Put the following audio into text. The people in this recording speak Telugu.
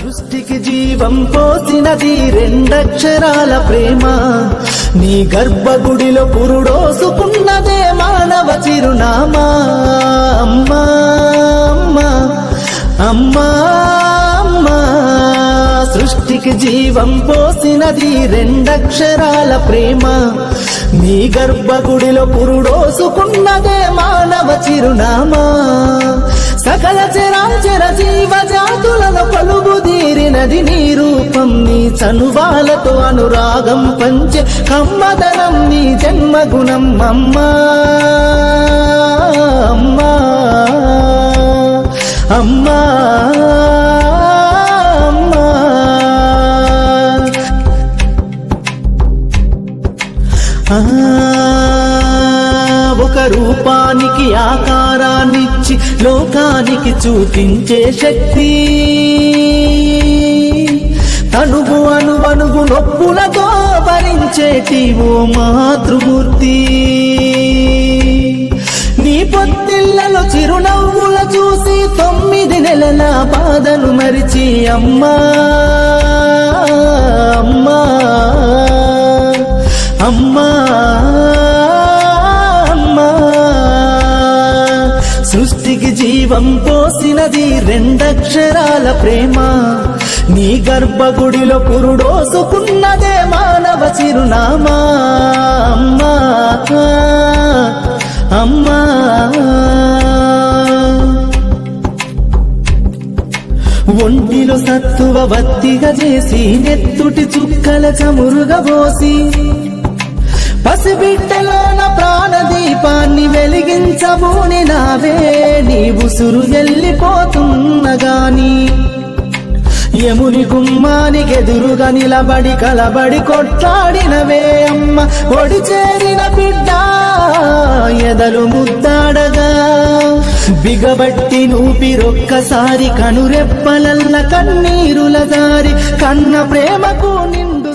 సృష్టికి జీవం పోసినది రెండక్షరాల ప్రేమ, నీ గర్భగుడిలో పురుడోసుకున్నదే మానవ చిరునామా. అమ్మా అమ్మా అమ్మా అమ్మా, సృష్టికి జీవం పోసినది రెండక్షరాల ప్రేమ, నీ గర్భగుడిలో పురుడోసుకున్నదే మానవ చిరునామా. సకల చరాచర జీవ జాతులను కొలువుదీరినది నీ రూపం, నీ చనువాలతో అనురాగం పంచే కమ్మదనం నీ జన్మగుణం. అమ్మా అమ్మా అమ్మా అమ్మా, ఒక రూపానికి ఆకారాన్నిచ్చి లోకానికి చూపించే శక్తి, తనువు అణువణువు నొప్పులతో భరించేటి ఓ మాతృమూర్తి, నీ పొత్తిళ్లలో చిరునవ్వుల చూసి 9 నెలల బాధను మరిచి అమ్మా అమ్మా అమ్మా అమ్మా, సృష్టికి జీవం పోసినది రెండక్షరాల ప్రేమ, నీ గర్భగుడిలో పురుడోసుకున్నదే మానవ చిరునామా. అమ్మా అమ్మా, ఒంటిలో సత్తువ వత్తిగా చేసి నెత్తుటి చుక్కల చమురుగా పోసి పసిబిడ్డలోన ప్రాణదీపాన్ని వెలిగించబూని నావే, నీ ఉసురు వెళ్ళిపోతున్నగాని యముని గుమ్మానికి ఎదురుగా నిలబడి కలబడి కొట్లాడినవే అమ్మ. ఒడి చేరిన బిడ్డ ఎదలు ముద్దాడగా బిగబట్టి నూపిరొక్కసారి కనురెప్పలల్ల కన్నీరుల దారి, కన్న ప్రేమకు నిండు